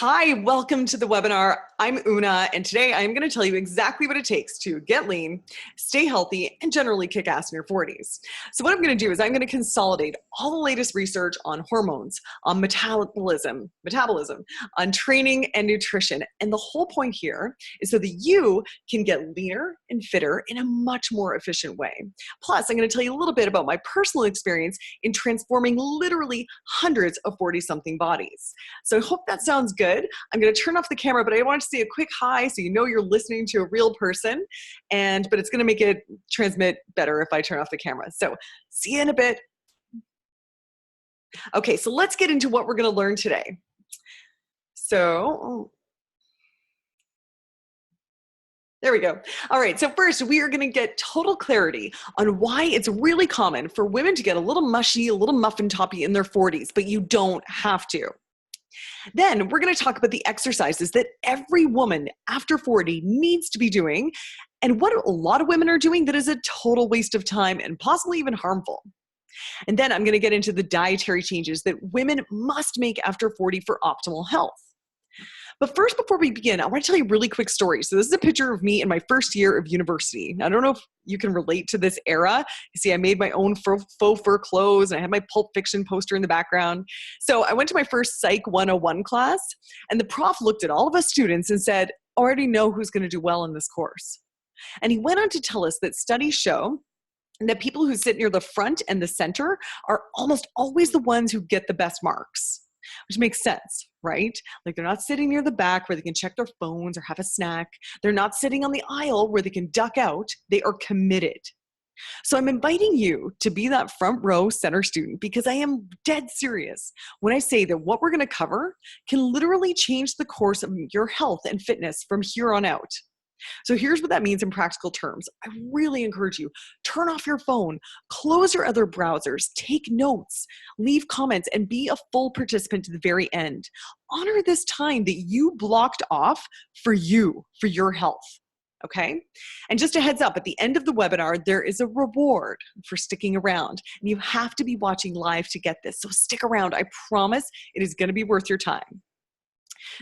Hi, welcome to the webinar. I'm Oonagh, and today I'm going to tell you exactly what it takes to get lean, stay healthy, and generally kick ass in your 40s. So what I'm going to do is I'm going to consolidate all the latest research on hormones, on metabolism, on training and nutrition. And the whole point here is so that you can get leaner and fitter in a much more efficient way. Plus, I'm going to tell you a little bit about my personal experience in transforming literally hundreds of 40-something bodies. So I hope that sounds good. I'm going to turn off the camera, but I want to see a quick hi so you know you're listening to a real person, but it's going to make it transmit better if I turn off the camera. So see you in a bit. Okay, so let's get into what we're going to learn today. There we go. All right, so first we are going to get total clarity on why it's really common for women to get a little mushy, a little muffin toppy in their 40s, but you don't have to. Then we're going to talk about the exercises that every woman after 40 needs to be doing and what a lot of women are doing that is a total waste of time and possibly even harmful. And then I'm going to get into the dietary changes that women must make after 40 for optimal health. But first, before we begin, I want to tell you a really quick story. So this is a picture of me in my first year of university. I don't know if you can relate to this era. You see, I made my own faux fur clothes, and I had my Pulp Fiction poster in the background. So I went to my first Psych 101 class, and the prof looked at all of us students and said, I already know who's going to do well in this course. And he went on to tell us that studies show that people who sit near the front and the center are almost always the ones who get the best marks. Which makes sense, right? Like they're not sitting near the back where they can check their phones or have a snack. They're not sitting on the aisle where they can duck out. They are committed. So I'm inviting you to be that front row center student because I am dead serious when I say that what we're going to cover can literally change the course of your health and fitness from here on out. So here's what that means in practical terms. I really encourage you, turn off your phone, close your other browsers, take notes, leave comments, and be a full participant to the very end. Honor this time that you blocked off for you, for your health. Okay? And just a heads up, at the end of the webinar, there is a reward for sticking around. And you have to be watching live to get this. So stick around. I promise it is going to be worth your time.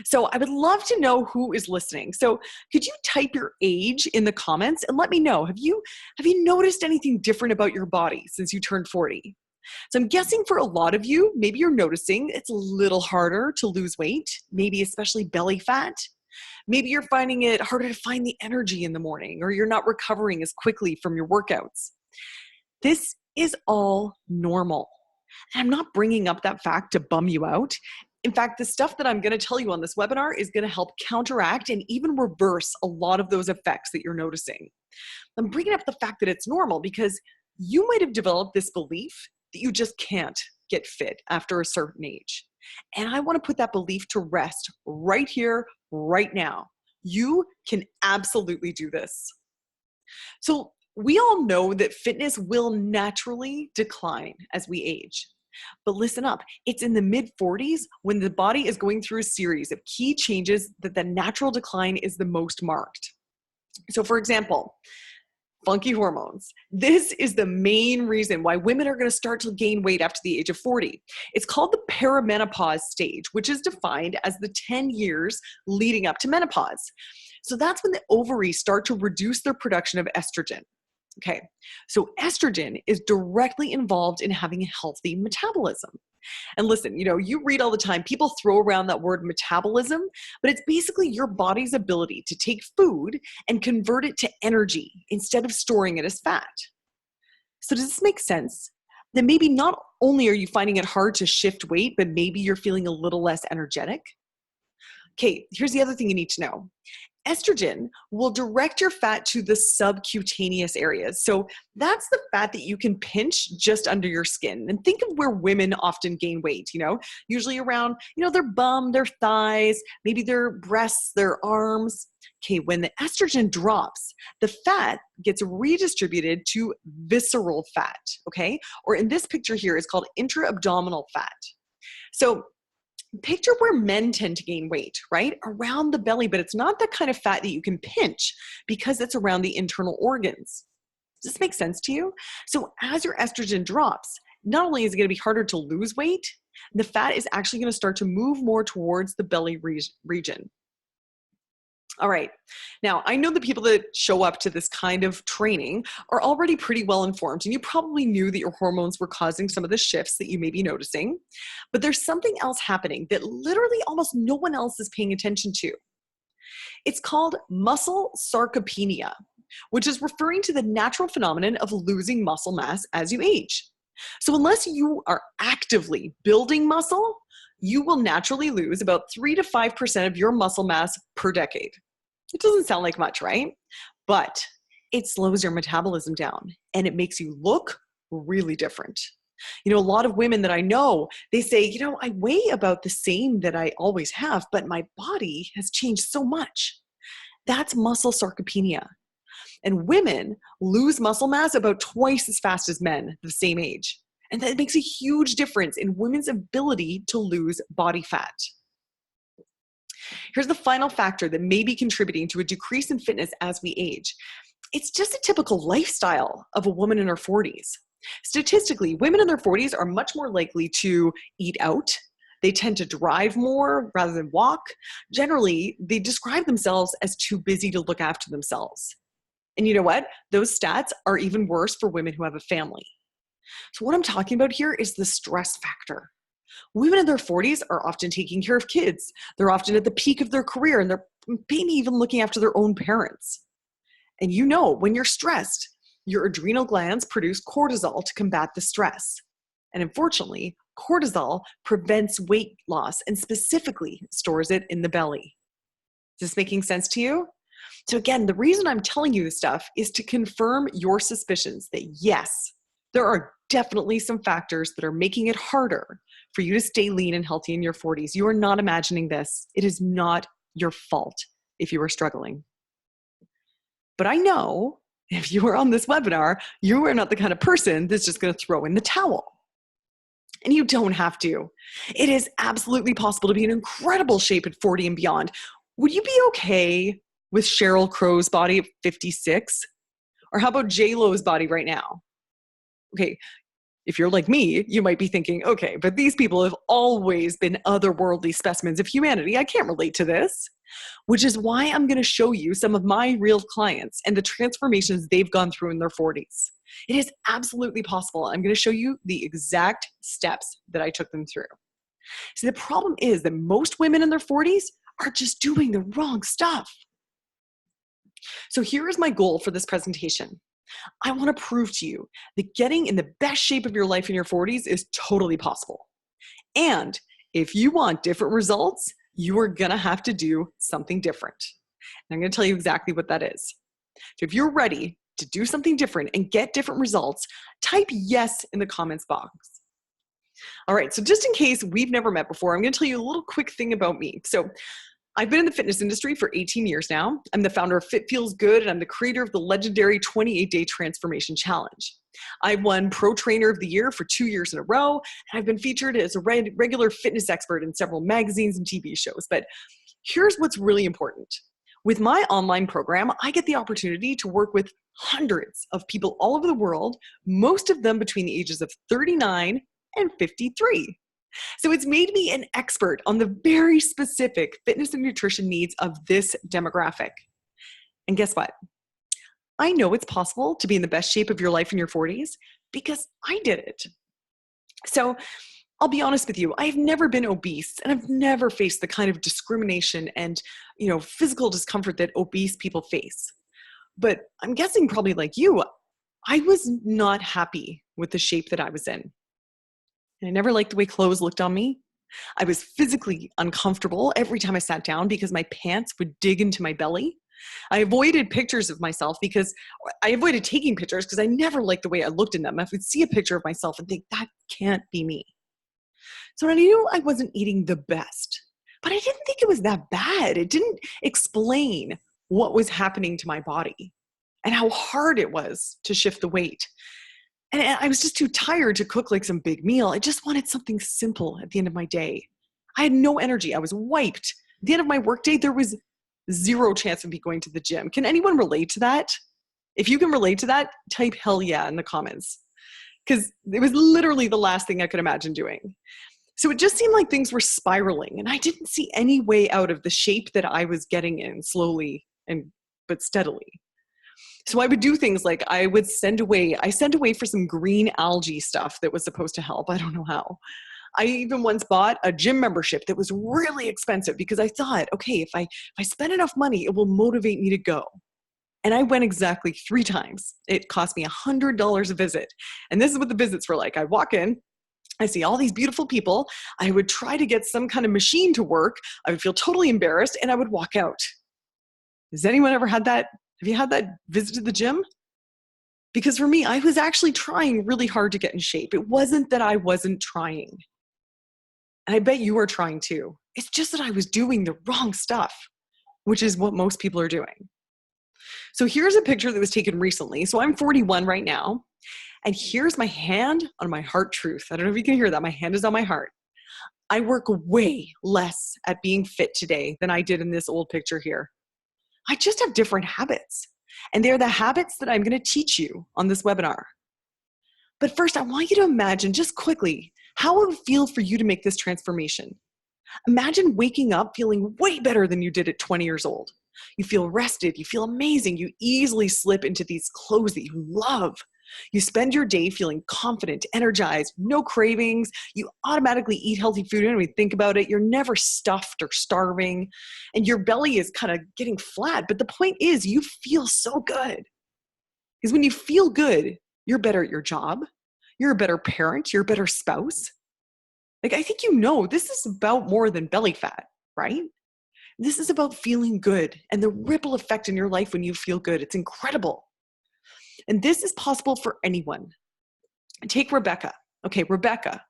So I would love to know who is listening. So could you type your age in the comments and let me know, have you noticed anything different about your body since you turned 40? So I'm guessing for a lot of you, maybe you're noticing it's a little harder to lose weight, maybe especially belly fat. Maybe you're finding it harder to find the energy in the morning, or you're not recovering as quickly from your workouts. This is all normal. And I'm not bringing up that fact to bum you out. In fact, the stuff that I'm going to tell you on this webinar is going to help counteract and even reverse a lot of those effects that you're noticing. I'm bringing up the fact that it's normal because you might have developed this belief that you just can't get fit after a certain age. And I want to put that belief to rest right here, right now. You can absolutely do this. So we all know that fitness will naturally decline as we age. But listen up, it's in the mid-40s when the body is going through a series of key changes that the natural decline is the most marked. So for example, funky hormones. This is the main reason why women are going to start to gain weight after the age of 40. It's called the perimenopause stage, which is defined as the 10 years leading up to menopause. So that's when the ovaries start to reduce their production of estrogen. Okay, so estrogen is directly involved in having a healthy metabolism. And listen, you read all the time, people throw around that word metabolism, but it's basically your body's ability to take food and convert it to energy instead of storing it as fat. So does this make sense? Then maybe not only are you finding it hard to shift weight, but maybe you're feeling a little less energetic. Okay, here's the other thing you need to know. Estrogen will direct your fat to the subcutaneous areas. So that's the fat that you can pinch just under your skin. And think of where women often gain weight, usually around, their bum, their thighs, maybe their breasts, their arms. Okay, when the estrogen drops, the fat gets redistributed to visceral fat, okay? Or in this picture here, it's called intra-abdominal fat. So picture where men tend to gain weight, right? Around the belly, but it's not the kind of fat that you can pinch because it's around the internal organs. Does this make sense to you? So as your estrogen drops, not only is it going to be harder to lose weight, The fat is actually going to start to move more towards the belly region. All right. Now, I know the people that show up to this kind of training are already pretty well informed, and you probably knew that your hormones were causing some of the shifts that you may be noticing. But there's something else happening that literally almost no one else is paying attention to. It's called muscle sarcopenia, which is referring to the natural phenomenon of losing muscle mass as you age. So unless you are actively building muscle, you will naturally lose about 3 to 5% of your muscle mass per decade. It doesn't sound like much, right? But it slows your metabolism down and it makes you look really different. A lot of women that I know, they say, I weigh about the same that I always have, but my body has changed so much. That's muscle sarcopenia. And women lose muscle mass about twice as fast as men the same age. And that makes a huge difference in women's ability to lose body fat. Here's the final factor that may be contributing to a decrease in fitness as we age. It's just a typical lifestyle of a woman in her 40s. Statistically, women in their 40s are much more likely to eat out. They tend to drive more rather than walk. Generally, they describe themselves as too busy to look after themselves. And you know what? Those stats are even worse for women who have a family. So what I'm talking about here is the stress factor. Women in their 40s are often taking care of kids. They're often at the peak of their career, and they're maybe even looking after their own parents. And when you're stressed, your adrenal glands produce cortisol to combat the stress. And unfortunately, cortisol prevents weight loss and specifically stores it in the belly. Is this making sense to you? So again, the reason I'm telling you this stuff is to confirm your suspicions that yes, there are definitely some factors that are making it harder for you to stay lean and healthy in your 40s. You are not imagining this. It is not your fault if you are struggling. But I know if you are on this webinar, you are not the kind of person that's just going to throw in the towel. And you don't have to. It is absolutely possible to be in incredible shape at 40 and beyond. Would you be okay with Sheryl Crow's body at 56? Or how about J-Lo's body right now? Okay, if you're like me, you might be thinking, okay, but these people have always been otherworldly specimens of humanity. I can't relate to this. Which is why I'm going to show you some of my real clients and the transformations they've gone through in their 40s. It is absolutely possible. I'm going to show you the exact steps that I took them through. See, the problem is that most women in their 40s are just doing the wrong stuff. So here is my goal for this presentation. I want to prove to you that getting in the best shape of your life in your 40s is totally possible. And if you want different results, you are going to have to do something different. And I'm going to tell you exactly what that is. So if you're ready to do something different and get different results, type yes in the comments box. All right, so just in case we've never met before, I'm going to tell you a little quick thing about me. So I've been in the fitness industry for 18 years now. I'm the founder of Fit Feels Good, and I'm the creator of the legendary 28-Day Transformation Challenge. I've won Pro Trainer of the Year for 2 years in a row, and I've been featured as a regular fitness expert in several magazines and TV shows. But here's what's really important. With my online program, I get the opportunity to work with hundreds of people all over the world, most of them between the ages of 39 and 53. So it's made me an expert on the very specific fitness and nutrition needs of this demographic. And guess what? I know it's possible to be in the best shape of your life in your 40s because I did it. So I'll be honest with you, I've never been obese and I've never faced the kind of discrimination and, physical discomfort that obese people face. But I'm guessing probably like you, I was not happy with the shape that I was in. And I never liked the way clothes looked on me. I was physically uncomfortable every time I sat down because my pants would dig into my belly. I avoided pictures of myself because I avoided taking pictures because I never liked the way I looked in them. I would see a picture of myself and think, that can't be me. So I knew I wasn't eating the best, but I didn't think it was that bad. It didn't explain what was happening to my body and how hard it was to shift the weight. And I was just too tired to cook like some big meal. I just wanted something simple at the end of my day. I had no energy. I was wiped. At the end of my workday, there was zero chance of me going to the gym. Can anyone relate to that? If you can relate to that, type hell yeah in the comments. Because it was literally the last thing I could imagine doing. So it just seemed like things were spiraling, and I didn't see any way out of the shape that I was getting in slowly but steadily. So I would do things like I send away for some green algae stuff that was supposed to help. I don't know how. I even once bought a gym membership that was really expensive because I thought, okay, if I spend enough money, it will motivate me to go. And I went exactly 3 times. It cost me $100 a visit. And this is what the visits were like. I walk in, I see all these beautiful people. I would try to get some kind of machine to work. I would feel totally embarrassed and I would walk out. Has anyone ever had that? Have you had that visit to the gym? Because for me, I was actually trying really hard to get in shape. It wasn't that I wasn't trying. And I bet you are trying too. It's just that I was doing the wrong stuff, which is what most people are doing. So here's a picture that was taken recently. So I'm 41 right now. And here's my hand on my heart truth. I don't know if you can hear that. My hand is on my heart. I work way less at being fit today than I did in this old picture here. I just have different habits. And they're the habits that I'm going to teach you on this webinar. But first, I want you to imagine just quickly how it would feel for you to make this transformation. Imagine waking up feeling way better than you did at 20 years old. You feel rested. You feel amazing. You easily slip into these clothes that you love. You spend your day feeling confident, energized, no cravings. You automatically eat healthy food. You don't even think about it. You're never stuffed or starving. And your belly is kind of getting flat. But the point is, you feel so good. Because when you feel good, you're better at your job. You're a better parent. You're a better spouse. Like, I think you know this is about more than belly fat, right? This is about feeling good and the ripple effect in your life when you feel good. It's incredible. And this is possible for anyone. Take Rebecca. Okay, Rebecca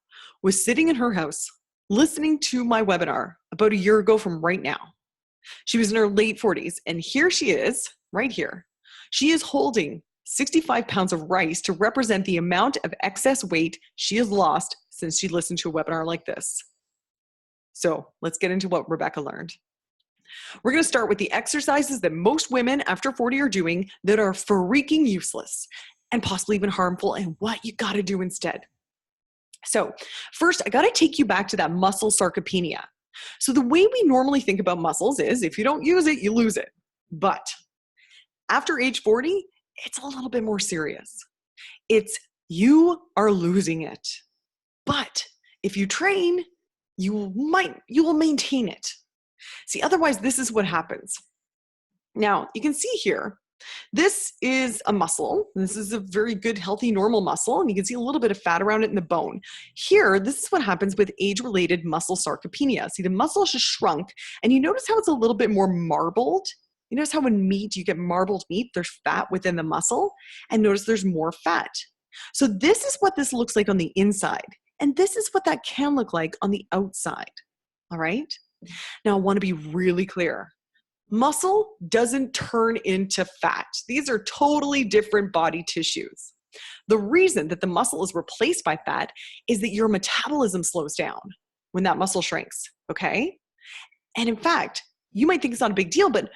was sitting in her house listening to my webinar about a year ago from right now. She was in her late 40s, and here she is, right here. She is holding 65 pounds of rice to represent the amount of excess weight she has lost since she listened to a webinar like this. So let's get into what Rebecca learned. We're going to start with the exercises that most women after 40 are doing that are freaking useless and possibly even harmful, and what you got to do instead. So first, I got to take you back to that muscle sarcopenia. So the way we normally think about muscles is if you don't use it, you lose it. But after age 40, it's a little bit more serious. It's you are losing it. But if you train, you will maintain it. See, otherwise, this is what happens. Now, you can see here, this is a muscle. This is a very good, healthy, normal muscle, and you can see a little bit of fat around it in the bone. Here, this is what happens with age-related muscle sarcopenia. See, the muscle just shrunk, and you notice how it's a little bit more marbled? You notice how in meat, you get marbled meat, there's fat within the muscle, and notice there's more fat. So this is what this looks like on the inside, and this is what that can look like on the outside, all right? Now, I want to be really clear. Muscle doesn't turn into fat. These are totally different body tissues. The reason that the muscle is replaced by fat is that your metabolism slows down when that muscle shrinks, okay? And in fact, you might think it's not a big deal, but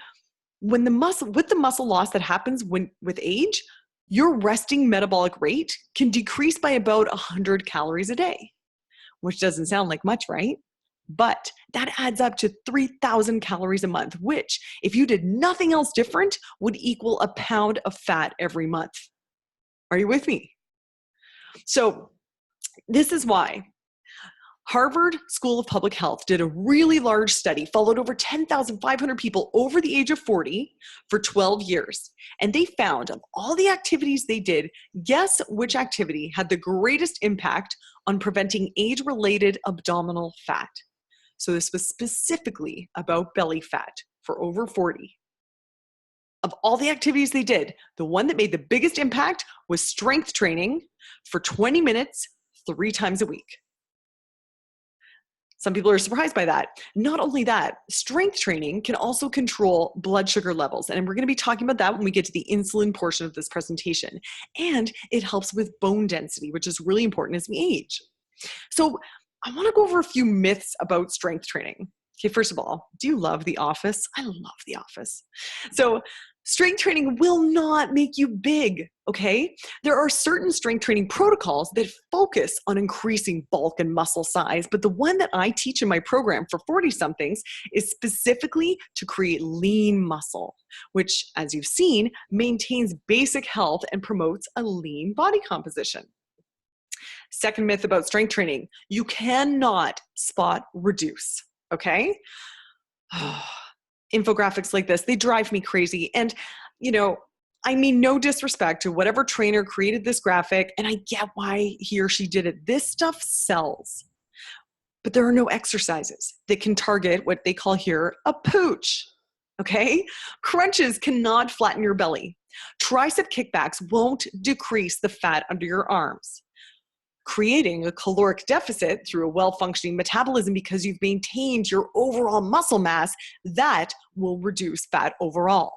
with the muscle loss that happens with age, your resting metabolic rate can decrease by about 100 calories a day, which doesn't sound like much, right? But that adds up to 3,000 calories a month, which, if you did nothing else different, would equal a pound of fat every month. Are you with me? So this is why Harvard School of Public Health did a really large study, followed over 10,500 people over the age of 40 for 12 years. And they found of all the activities they did, guess which activity had the greatest impact on preventing age-related abdominal fat? So this was specifically about belly fat for over 40. Of all the activities they did, the one that made the biggest impact was strength training for 20 minutes, 3 times a week. Some people are surprised by that. Not only that, strength training can also control blood sugar levels. And we're going to be talking about that when we get to the insulin portion of this presentation. And it helps with bone density, which is really important as we age. So I want to go over a few myths about strength training. Okay, first of all, do you love The Office? I love The Office. So Strength training will not make you big, okay? There are certain strength training protocols that focus on increasing bulk and muscle size, but the one that I teach in my program for 40-somethings is specifically to create lean muscle, which, as you've seen, maintains basic health and promotes a lean body composition. Second myth about strength training, you cannot spot reduce, okay? Infographics like this, they drive me crazy. And, I mean no disrespect to whatever trainer created this graphic, and I get why he or she did it. This stuff sells. But there are no exercises that can target what they call here a pooch, okay? Crunches cannot flatten your belly. Tricep kickbacks won't decrease the fat under your arms. Creating a caloric deficit through a well-functioning metabolism because you've maintained your overall muscle mass, that will reduce fat overall.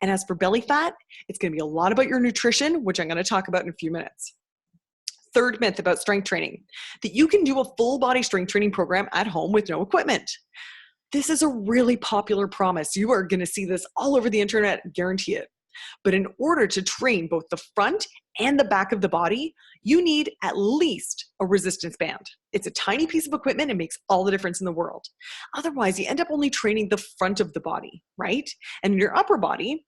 And as for belly fat, it's going to be a lot about your nutrition, which I'm going to talk about in a few minutes. Third myth about strength training, that you can do a full body strength training program at home with no equipment. This is a really popular promise. You are going to see this all over the internet, guarantee it. But in order to train both the front and the back of the body, you need at least a resistance band. It's a tiny piece of equipment and makes all the difference in the world. Otherwise, you end up only training the front of the body, right? And in your upper body,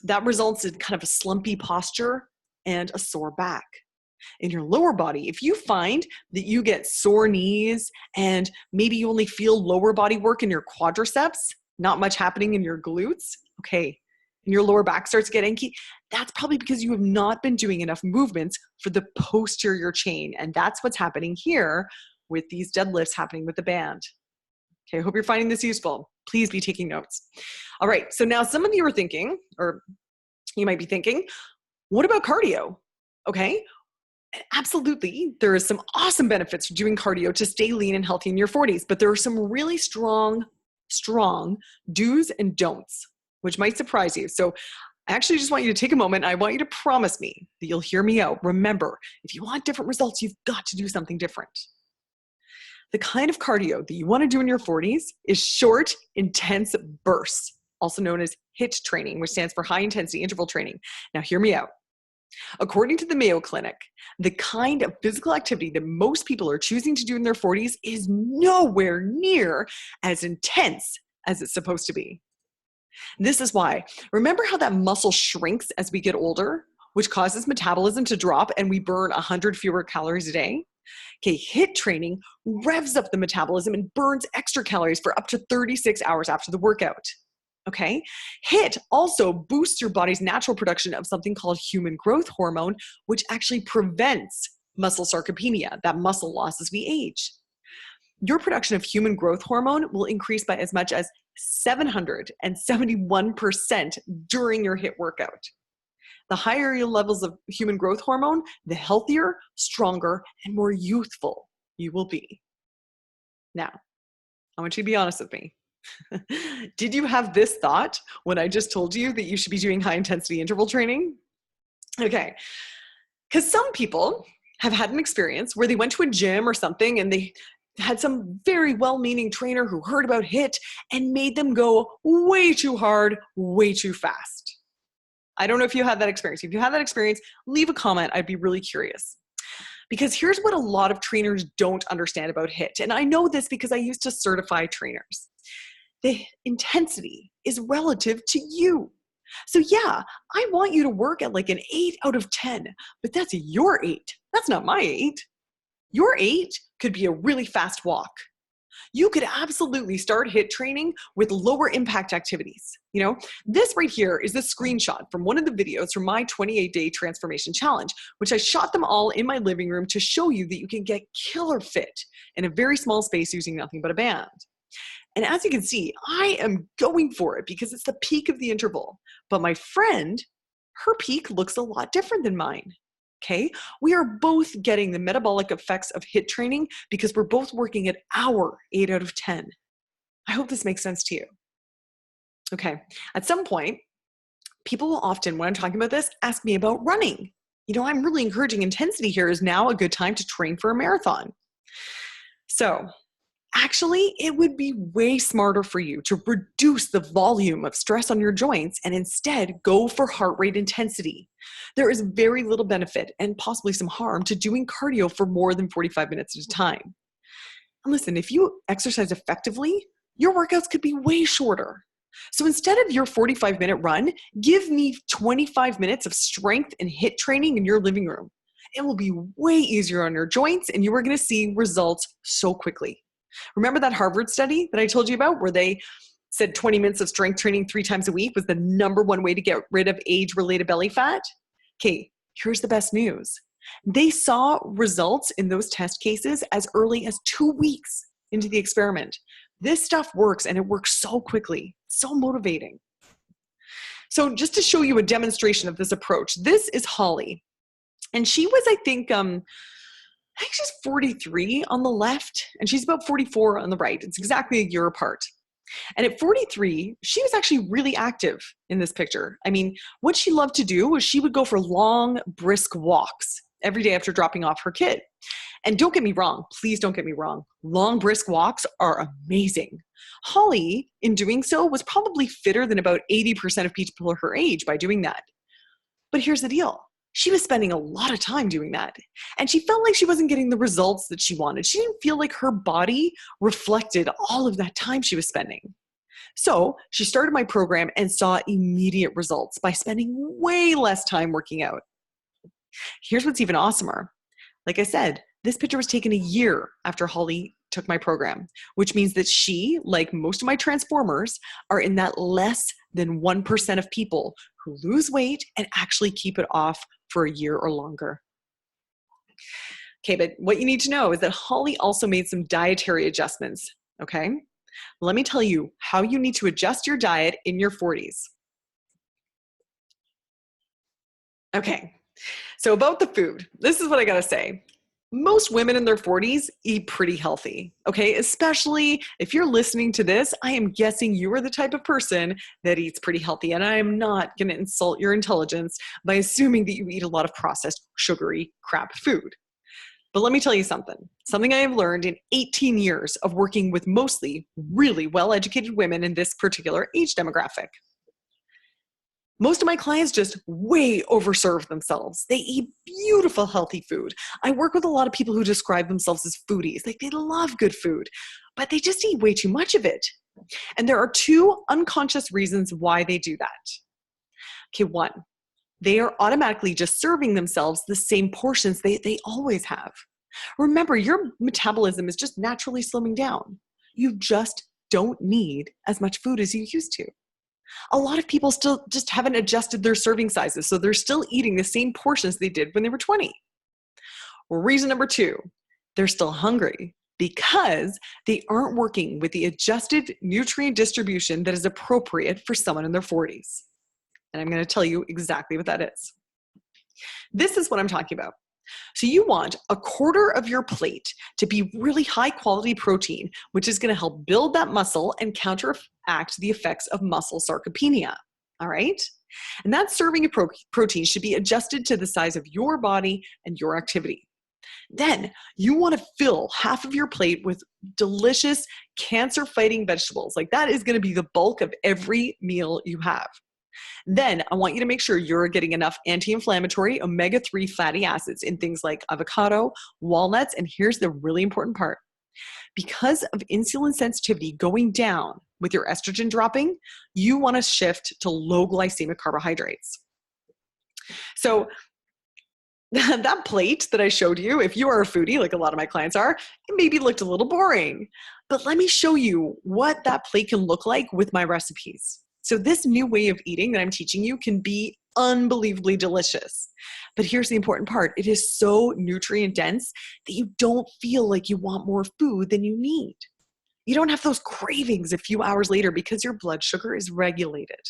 that results in kind of a slumpy posture and a sore back. In your lower body, if you find that you get sore knees and maybe you only feel lower body work in your quadriceps, not much happening in your glutes, okay, and your lower back starts to get achy, that's probably because you have not been doing enough movements for the posterior chain. And that's what's happening here with these deadlifts happening with the band. Okay, I hope you're finding this useful. Please be taking notes. All right, so now some of you are thinking, or you might be thinking, what about cardio? Okay, absolutely. There is some awesome benefits for doing cardio to stay lean and healthy in your 40s, but there are some really strong do's and don'ts, which might surprise you. So I actually just want you to take a moment. I want you to promise me that you'll hear me out. Remember, if you want different results, you've got to do something different. The kind of cardio that you want to do in your 40s is short, intense bursts, also known as HIIT training, which stands for high intensity interval training. Now hear me out. According to the Mayo Clinic, the kind of physical activity that most people are choosing to do in their 40s is nowhere near as intense as it's supposed to be. This is why. Remember how that muscle shrinks as we get older, which causes metabolism to drop and we burn 100 fewer calories a day? Okay, HIIT training revs up the metabolism and burns extra calories for up to 36 hours after the workout. Okay, HIIT also boosts your body's natural production of something called human growth hormone, which actually prevents muscle sarcopenia, that muscle loss as we age. Your production of human growth hormone will increase by as much as 771% during your HIIT workout. The higher your levels of human growth hormone, the healthier, stronger, and more youthful you will be. Now, I want you to be honest with me. Did you have this thought when I just told you that you should be doing high intensity interval training? Okay, because some people have had an experience where they went to a gym or something and they had some very well-meaning trainer who heard about HIIT and made them go way too hard, way too fast. I don't know if you had that experience. If you had that experience, leave a comment. I'd be really curious. Because here's what a lot of trainers don't understand about HIIT. And I know this because I used to certify trainers. The intensity is relative to you. So yeah, I want you to work at like an 8 out of 10, but that's your 8. That's not my 8. Your 8 could be a really fast walk. You could absolutely start HIIT training with lower impact activities. You know, this right here is a screenshot from one of the videos from my 28-day transformation challenge, which I shot them all in my living room to show you that you can get killer fit in a very small space using nothing but a band. And as you can see, I am going for it because it's the peak of the interval. But my friend, her peak looks a lot different than mine. Okay, we are both getting the metabolic effects of HIIT training because we're both working at our 8 out of 10. I hope this makes sense to you. Okay, at some point, people will often, when I'm talking about this, ask me about running. You know, I'm really encouraging intensity here. Is now a good time to train for a marathon? So Actually, it would be way smarter for you to reduce the volume of stress on your joints and instead go for heart rate intensity. There is very little benefit and possibly some harm to doing cardio for more than 45 minutes at a time. And listen, if you exercise effectively, your workouts could be way shorter. So instead of your 45-minute run, give me 25 minutes of strength and HIIT training in your living room. It will be way easier on your joints and you are going to see results so quickly. Remember that Harvard study that I told you about where they said 20 minutes of strength training 3 times a week was the number one way to get rid of age-related belly fat? Okay, here's the best news. They saw results in those test cases as early as 2 weeks into the experiment. This stuff works and it works so quickly, so motivating. So just to show you a demonstration of this approach, this is Holly. And she was, I think she's 43 on the left and she's about 44 on the right. It's exactly a year apart. And at 43, she was actually really active in this picture. I mean, what she loved to do was she would go for long, brisk walks every day after dropping off her kid. And don't get me wrong, please don't get me wrong. Long, brisk walks are amazing. Holly, in doing so, was probably fitter than about 80% of people her age by doing that. But here's the deal. She was spending a lot of time doing that. And she felt like she wasn't getting the results that she wanted. She didn't feel like her body reflected all of that time she was spending. So she started my program and saw immediate results by spending way less time working out. Here's what's even awesomer. Like I said, this picture was taken a year after Holly took my program, which means that she, like most of my transformers, are in that less than 1% of people who lose weight and actually keep it off for a year or longer. Okay, but what you need to know is that Holly also made some dietary adjustments, okay? Let me tell you how you need to adjust your diet in your 40s. Okay, so about the food, this is what I gotta say. Most women in their 40s eat pretty healthy, okay? Especially if you're listening to this, I am guessing you are the type of person that eats pretty healthy. And I am not gonna insult your intelligence by assuming that you eat a lot of processed, sugary crap food. But let me tell you something I have learned in 18 years of working with mostly really well-educated women in this particular age demographic. Most of my clients just way overserve themselves. They eat beautiful, healthy food. I work with a lot of people who describe themselves as foodies. Like they love good food, but they just eat way too much of it. And there are 2 unconscious reasons why they do that. Okay, 1, they are automatically just serving themselves the same portions they always have. Remember, your metabolism is just naturally slimming down. You just don't need as much food as you used to. A lot of people still just haven't adjusted their serving sizes, so they're still eating the same portions they did when they were 20. Reason number 2, they're still hungry because they aren't working with the adjusted nutrient distribution that is appropriate for someone in their 40s. And I'm going to tell you exactly what that is. This is what I'm talking about. So you want a quarter of your plate to be really high quality protein, which is going to help build that muscle and counteract the effects of muscle sarcopenia. All right? And that serving of protein should be adjusted to the size of your body and your activity. Then you want to fill half of your plate with delicious cancer-fighting vegetables. Like that is going to be the bulk of every meal you have. Then I want you to make sure you're getting enough anti-inflammatory omega-3 fatty acids in things like avocado, walnuts, and here's the really important part. Because of insulin sensitivity going down with your estrogen dropping, you want to shift to low glycemic carbohydrates. So that plate that I showed you, if you are a foodie, like a lot of my clients are, it maybe looked a little boring. But let me show you what that plate can look like with my recipes. So this new way of eating that I'm teaching you can be unbelievably delicious. But here's the important part. It is so nutrient dense that you don't feel like you want more food than you need. You don't have those cravings a few hours later because your blood sugar is regulated.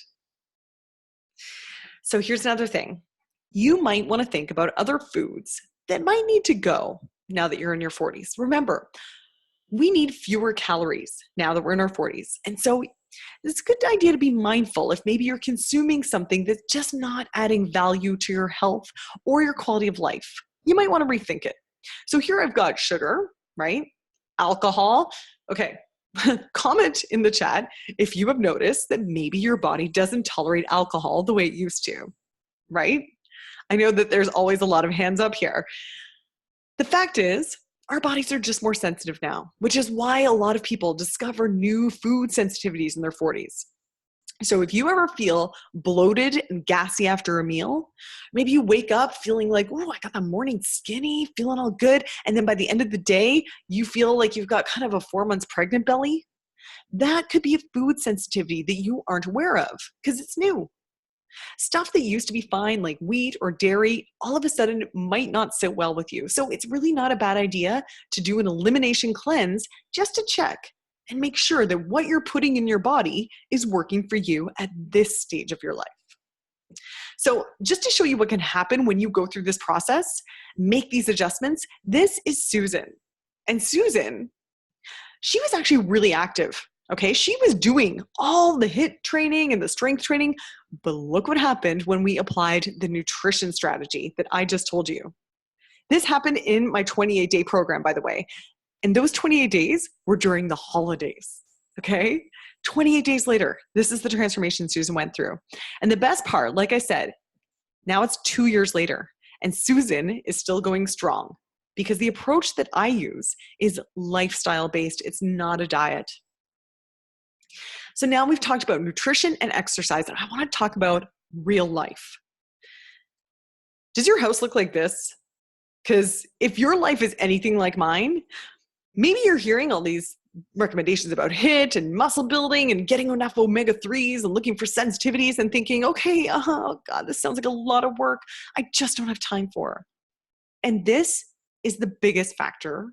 So here's another thing. You might want to think about other foods that might need to go now that you're in your 40s. Remember, we need fewer calories now that we're in our 40s. And so it's a good idea to be mindful if maybe you're consuming something that's just not adding value to your health or your quality of life. You might want to rethink it. So here I've got sugar, right? alcohol. Okay. Comment in the chat if you have noticed that maybe your body doesn't tolerate alcohol the way it used to, right? I know that there's always a lot of hands up here. The fact is, our bodies are just more sensitive now, which is why a lot of people discover new food sensitivities in their 40s. So if you ever feel bloated and gassy after a meal, maybe you wake up feeling like, oh, I got the morning skinny, feeling all good. And then by the end of the day, you feel like you've got kind of a 4 months pregnant belly. That could be a food sensitivity that you aren't aware of because it's new. Stuff that used to be fine, like wheat or dairy, all of a sudden might not sit well with you. So it's really not a bad idea to do an elimination cleanse just to check and make sure that what you're putting in your body is working for you at this stage of your life. So just to show you what can happen when you go through this process, make these adjustments, this is Susan. And Susan, she was actually really active. Okay, she was doing all the HIIT training and the strength training, but look what happened when we applied the nutrition strategy that I just told you. This happened in my 28-day program, by the way. And those 28 days were during the holidays, okay? 28 days later, this is the transformation Susan went through. And the best part, like I said, now it's 2 years later, and Susan is still going strong because the approach that I use is lifestyle-based. It's not a diet. So now we've talked about nutrition and exercise, and I want to talk about real life. Does your house look like this? Because if your life is anything like mine, maybe you're hearing all these recommendations about HIIT and muscle building and getting enough omega-3s and looking for sensitivities and thinking, okay, oh God, this sounds like a lot of work I just don't have time for. And this is the biggest factor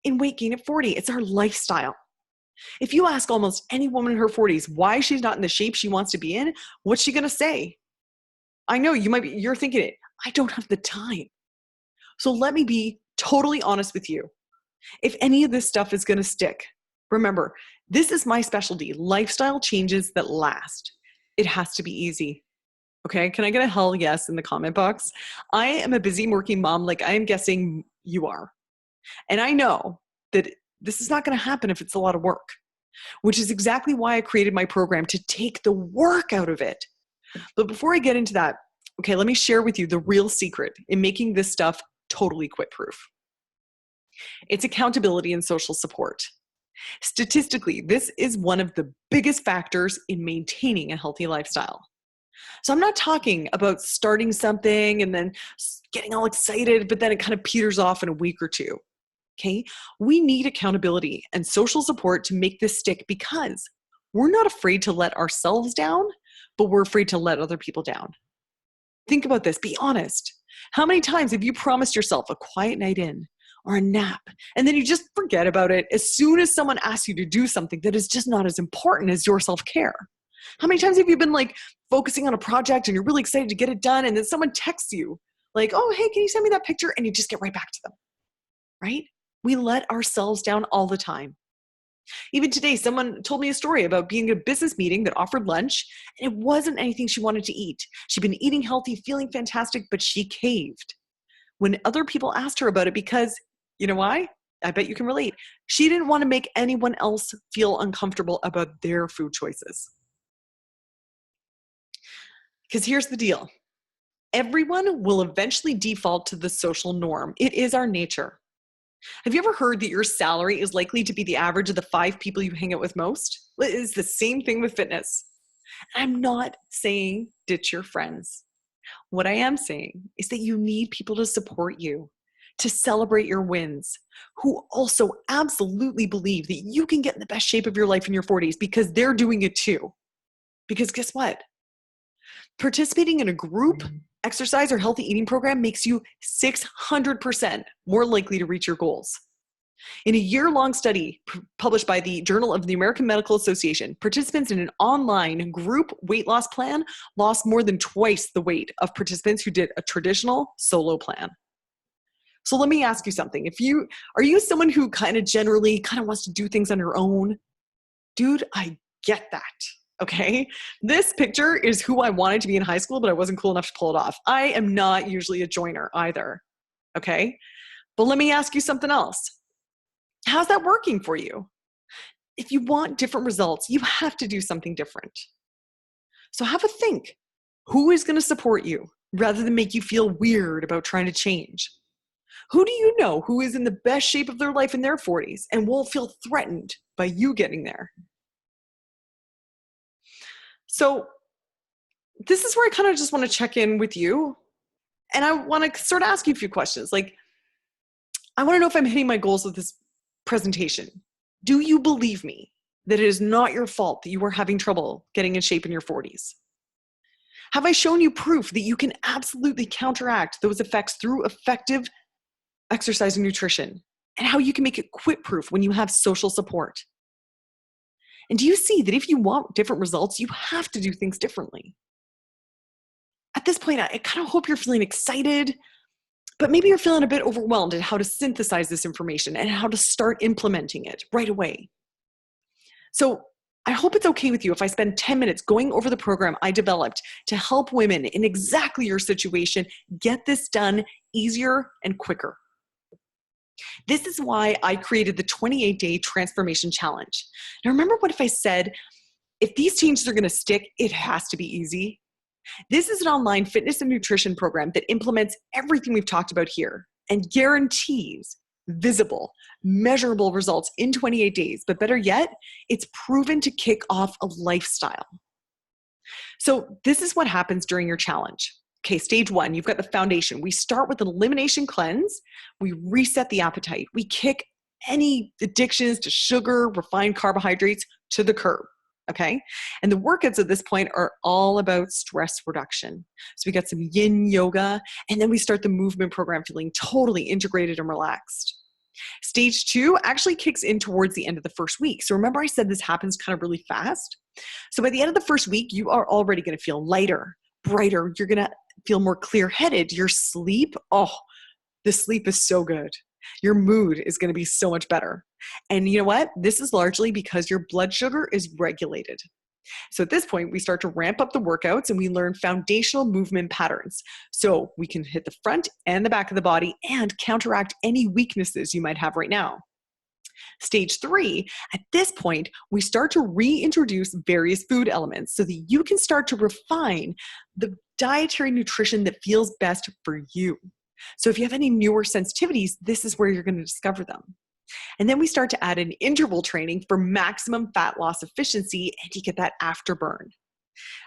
in weight gain at 40. It's our lifestyle. If you ask almost any woman in her 40s why she's not in the shape she wants to be in, what's she going to say? I know you're thinking it. I don't have the time. So let me be totally honest with you. If any of this stuff is going to stick, remember, this is my specialty, lifestyle changes that last. It has to be easy. Okay, can I get a hell yes in the comment box? I am a busy working mom like I am guessing you are. And I know that this is not going to happen if it's a lot of work, which is exactly why I created my program, to take the work out of it. But before I get into that, okay, let me share with you the real secret in making this stuff totally quit-proof. It's accountability and social support. Statistically, this is one of the biggest factors in maintaining a healthy lifestyle. So I'm not talking about starting something and then getting all excited, but then it kind of peters off in a week or two. Okay? We need accountability and social support to make this stick because we're not afraid to let ourselves down, but we're afraid to let other people down. Think about this. Be honest. How many times have you promised yourself a quiet night in or a nap, and then you just forget about it as soon as someone asks you to do something that is just not as important as your self-care? How many times have you been like focusing on a project and you're really excited to get it done, and then someone texts you like, oh, hey, can you send me that picture? And you just get right back to them, right? We let ourselves down all the time. Even today, someone told me a story about being at a business meeting that offered lunch, and it wasn't anything she wanted to eat. She'd been eating healthy, feeling fantastic, but she caved when other people asked her about it because, you know why? I bet you can relate. She didn't want to make anyone else feel uncomfortable about their food choices. Because here's the deal. Everyone will eventually default to the social norm. It is our nature. Have you ever heard that your salary is likely to be the average of the 5 people you hang out with most? It is the same thing with fitness. I'm not saying ditch your friends. What I am saying is that you need people to support you, to celebrate your wins, who also absolutely believe that you can get in the best shape of your life in your 40s because they're doing it too. Because guess what? Participating in a group exercise or healthy eating program makes you 600% more likely to reach your goals. In a year-long study published by the Journal of the American Medical Association, participants in an online group weight loss plan lost more than twice the weight of participants who did a traditional solo plan. So let me ask you something. Are you someone who generally wants to do things on your own? Dude, I get that. Okay. This picture is who I wanted to be in high school, but I wasn't cool enough to pull it off. I am not usually a joiner either. Okay. But let me ask you something else. How's that working for you? If you want different results, you have to do something different. So have a think. Who is going to support you rather than make you feel weird about trying to change? Who do you know who is in the best shape of their life in their 40s and won't feel threatened by you getting there? So this is where I kind of just want to check in with you. And I want to sort of ask you a few questions. Like, I want to know if I'm hitting my goals with this presentation. Do you believe me that it is not your fault that you are having trouble getting in shape in your 40s? Have I shown you proof that you can absolutely counteract those effects through effective exercise and nutrition, and how you can make it quit proof when you have social support? And do you see that if you want different results, you have to do things differently? At this point, I kind of hope you're feeling excited, but maybe you're feeling a bit overwhelmed at how to synthesize this information and how to start implementing it right away. So I hope it's okay with you if I spend 10 minutes going over the program I developed to help women in exactly your situation get this done easier and quicker. This is why I created the 28-day transformation challenge. Now, remember what if I said, if these changes are going to stick, it has to be easy. This is an online fitness and nutrition program that implements everything we've talked about here and guarantees visible, measurable results in 28 days. But better yet, it's proven to kick off a lifestyle. So this is what happens during your challenge. Okay, stage 1, you've got the foundation. We start with an elimination cleanse. We reset the appetite. We kick any addictions to sugar, refined carbohydrates to the curb. Okay. And the workouts at this point are all about stress reduction. So we got some yin yoga, and then we start the movement program feeling totally integrated and relaxed. Stage 2 actually kicks in towards the end of the first week. So remember I said this happens kind of really fast. So by the end of the first week, you are already going to feel lighter, brighter. You're going to feel more clear-headed. Your sleep, the sleep is so good. Your mood is going to be so much better. And you know what? This is largely because your blood sugar is regulated. So at this point, we start to ramp up the workouts and we learn foundational movement patterns. So we can hit the front and the back of the body and counteract any weaknesses you might have right now. Stage 3, at this point, we start to reintroduce various food elements so that you can start to refine the dietary nutrition that feels best for you. So if you have any newer sensitivities, this is where you're going to discover them. And then we start to add in interval training for maximum fat loss efficiency, and you get that afterburn.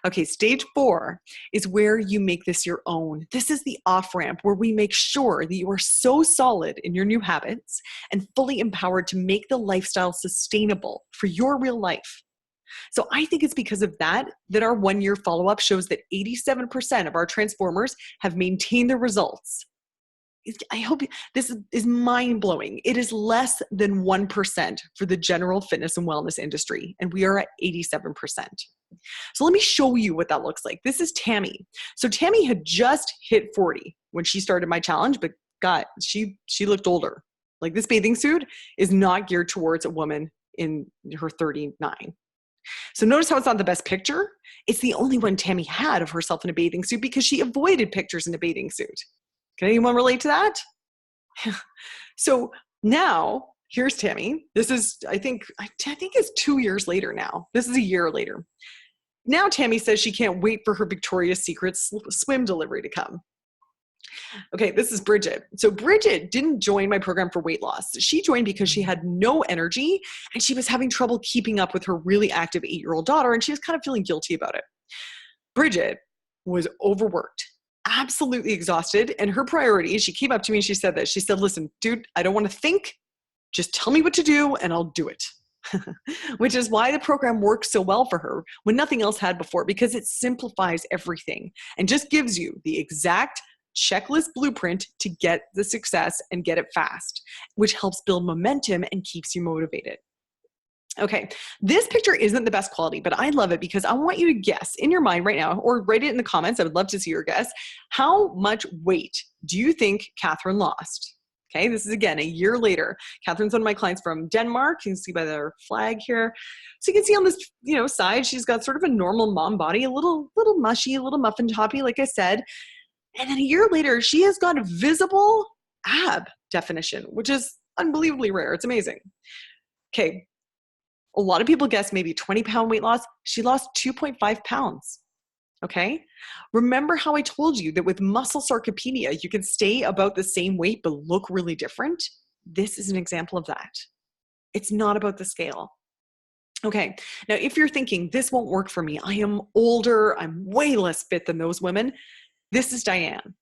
Okay, stage 4 is where you make this your own. This is the off-ramp where we make sure that you are so solid in your new habits and fully empowered to make the lifestyle sustainable for your real life. So I think it's because of that our 1-year follow-up shows that 87% of our transformers have maintained their results. I hope this is mind-blowing. It is less than 1% for the general fitness and wellness industry, and we are at 87%. So let me show you what that looks like. This is Tammy. So Tammy had just hit 40 when she started my challenge, but God, she looked older. Like, this bathing suit is not geared towards a woman in her 39. So notice how it's not the best picture. It's the only one Tammy had of herself in a bathing suit because she avoided pictures in a bathing suit. Can anyone relate to that? So now here's Tammy. This is, I think it's 2 years later now. This is a year later. Now Tammy says she can't wait for her Victoria's Secret swim delivery to come. Okay, this is Bridget. So Bridget didn't join my program for weight loss. She joined because she had no energy and she was having trouble keeping up with her really active 8-year-old daughter, and she was kind of feeling guilty about it. Bridget was overworked, absolutely exhausted, and her priority, she came up to me and she said this. She said, listen, dude, I don't want to think. Just tell me what to do and I'll do it. Which is why the program works so well for her when nothing else had before, because it simplifies everything and just gives you the exact checklist blueprint to get the success and get it fast, which helps build momentum and keeps you motivated. Okay, this picture isn't the best quality, but I love it because I want you to guess in your mind right now, or write it in the comments. I would love to see your guess. How much weight do you think Catherine lost? Okay, this is again a year later. Catherine's one of my clients from Denmark. You can see by their flag here. So you can see on this, side, she's got sort of a normal mom body, a little mushy, a little muffin toppy, like I said. And then a year later, she has got a visible ab definition, which is unbelievably rare. It's amazing. Okay. A lot of people guess maybe 20-pound weight loss. She lost 2.5 pounds. Okay. Remember how I told you that with muscle sarcopenia, you can stay about the same weight, but look really different? This is an example of that. It's not about the scale. Okay. Now, if you're thinking this won't work for me, I am older, I'm way less fit than those women. This is Diane.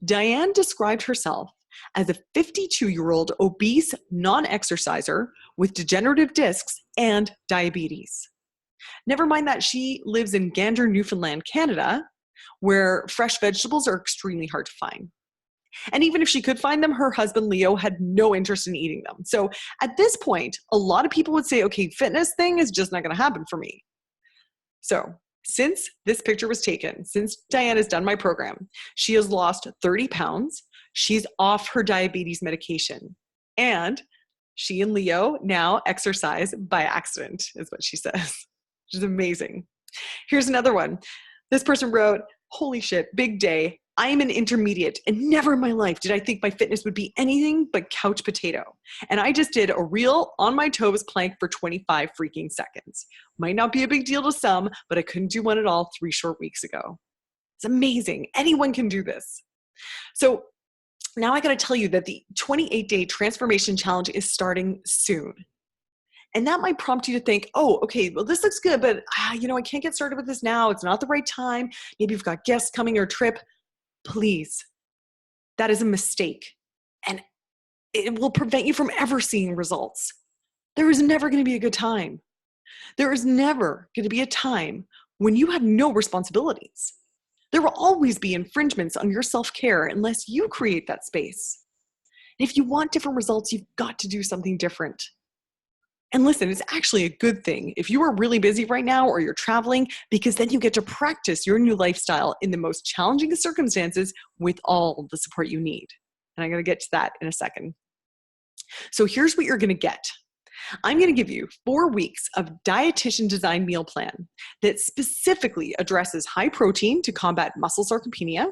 Diane described herself as a 52-year-old obese non-exerciser with degenerative discs and diabetes. Never mind that she lives in Gander, Newfoundland, Canada, where fresh vegetables are extremely hard to find. And even if she could find them, her husband, Leo, had no interest in eating them. So at this point, a lot of people would say, okay, fitness thing is just not going to happen for me. So since this picture was taken, since Diane has done my program, she has lost 30 pounds. She's off her diabetes medication. And she and Leo now exercise by accident, is what she says, which is amazing. Here's another one. This person wrote, holy shit, big day. I am an intermediate, and never in my life did I think my fitness would be anything but couch potato. And I just did a real on my toes plank for 25 freaking seconds. Might not be a big deal to some, but I couldn't do one at all 3 short weeks ago. It's amazing. Anyone can do this. So now I got to tell you that the 28-day transformation challenge is starting soon. And that might prompt you to think, oh, okay, well, this looks good, but I can't get started with this now. It's not the right time. Maybe you've got guests coming or a trip. Please, that is a mistake. And it will prevent you from ever seeing results. There is never going to be a good time. There is never going to be a time when you have no responsibilities. There will always be infringements on your self-care unless you create that space. And if you want different results, you've got to do something different. And listen, it's actually a good thing if you are really busy right now or you're traveling, because then you get to practice your new lifestyle in the most challenging of circumstances with all the support you need. And I'm going to get to that in a second. So here's what you're going to get. I'm going to give you 4 weeks of dietitian designed meal plan that specifically addresses high protein to combat muscle sarcopenia.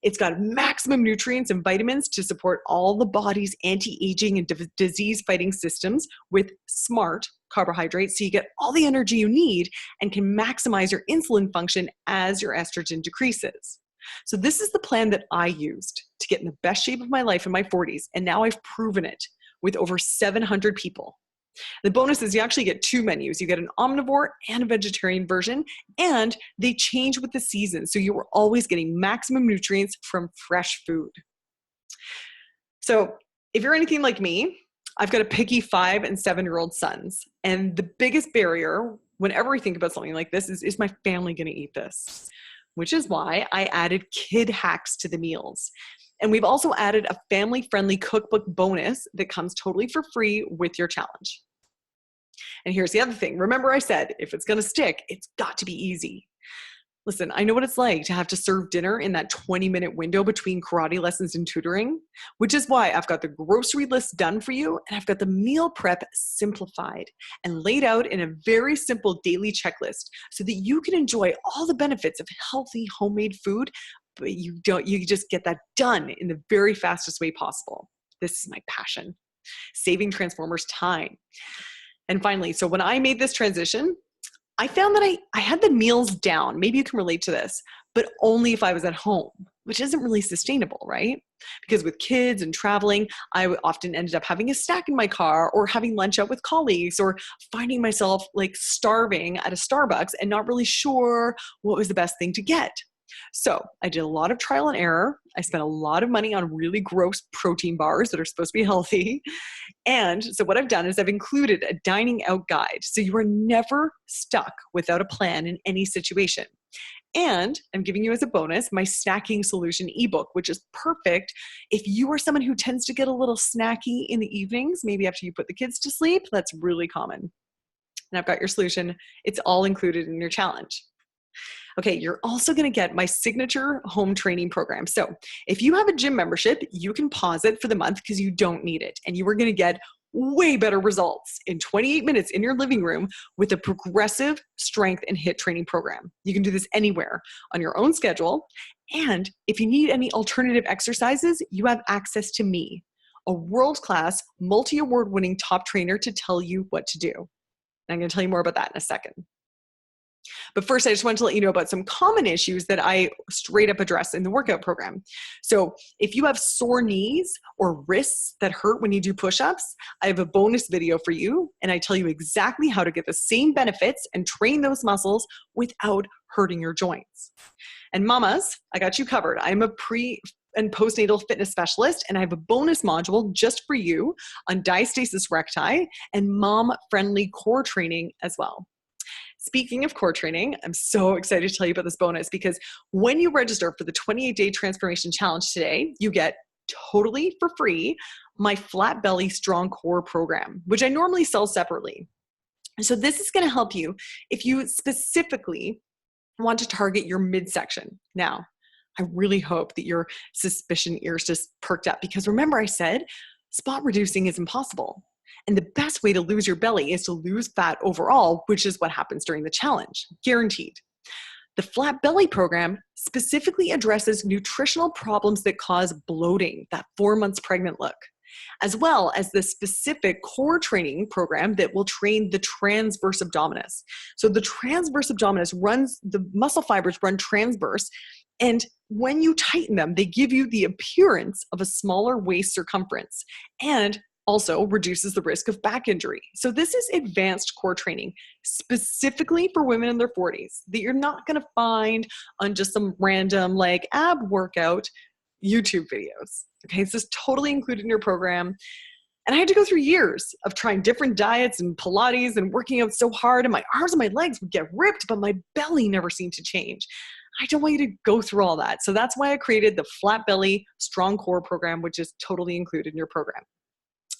It's got maximum nutrients and vitamins to support all the body's anti-aging and disease-fighting systems with smart carbohydrates, so you get all the energy you need and can maximize your insulin function as your estrogen decreases. So this is the plan that I used to get in the best shape of my life in my 40s, and now I've proven it with over 700 people. The bonus is you actually get 2 menus. You get an omnivore and a vegetarian version, and they change with the season. So you are always getting maximum nutrients from fresh food. So if you're anything like me, I've got a picky 5 and 7-year-old sons. And the biggest barrier whenever I think about something like this is my family going to eat this? Which is why I added kid hacks to the meals. And we've also added a family-friendly cookbook bonus that comes totally for free with your challenge. And here's the other thing. Remember I said, if it's going to stick, it's got to be easy. Listen, I know what it's like to have to serve dinner in that 20-minute window between karate lessons and tutoring, which is why I've got the grocery list done for you, and I've got the meal prep simplified and laid out in a very simple daily checklist so that you can enjoy all the benefits of healthy homemade food, but you just get that done in the very fastest way possible. This is my passion, saving Transformers time. And finally, so when I made this transition, I found that I had the meals down. Maybe you can relate to this, but only if I was at home, which isn't really sustainable, right? Because with kids and traveling, I often ended up having a snack in my car or having lunch out with colleagues or finding myself like starving at a Starbucks and not really sure what was the best thing to get. So I did a lot of trial and error. I spent a lot of money on really gross protein bars that are supposed to be healthy. And so what I've done is I've included a dining out guide. So you are never stuck without a plan in any situation. And I'm giving you as a bonus my snacking solution ebook, which is perfect if you are someone who tends to get a little snacky in the evenings, maybe after you put the kids to sleep. That's really common. And I've got your solution. It's all included in your challenge. Okay, you're also going to get my signature home training program. So if you have a gym membership, you can pause it for the month because you don't need it. And you are going to get way better results in 28 minutes in your living room with a progressive strength and HIIT training program. You can do this anywhere on your own schedule. And if you need any alternative exercises, you have access to me. a world-class, multi-award winning top trainer to tell you what to do. And I'm going to tell you more about that in a second. But first, I just wanted to let you know about some common issues that I straight up address in the workout program. So if you have sore knees or wrists that hurt when you do push-ups, I have a bonus video for you, and I tell you exactly how to get the same benefits and train those muscles without hurting your joints. And mamas, I got you covered. I'm a pre and postnatal fitness specialist, and I have a bonus module just for you on diastasis recti and mom-friendly core training as well. Speaking of core training, I'm so excited to tell you about this bonus because when you register for the 28-day transformation challenge today, you get totally for free my flat belly strong core program, which I normally sell separately. So this is going to help you if you specifically want to target your midsection. Now, I really hope that your suspicion ears just perked up because remember I said spot reducing is impossible. And the best way to lose your belly is to lose fat overall, which is what happens during the challenge, guaranteed. The flat belly program specifically addresses nutritional problems that cause bloating, that 4 months pregnant look, as well as the specific core training program that will train the transverse abdominis. So the transverse abdominis the muscle fibers run transverse, and when you tighten them, they give you the appearance of a smaller waist circumference and also reduces the risk of back injury. So this is advanced core training specifically for women in their 40s that you're not going to find on just some random like ab workout YouTube videos. Okay, this is totally included in your program. And I had to go through years of trying different diets and Pilates and working out so hard, and my arms and my legs would get ripped, but my belly never seemed to change. I don't want you to go through all that. So that's why I created the Flat Belly Strong Core program, which is totally included in your program.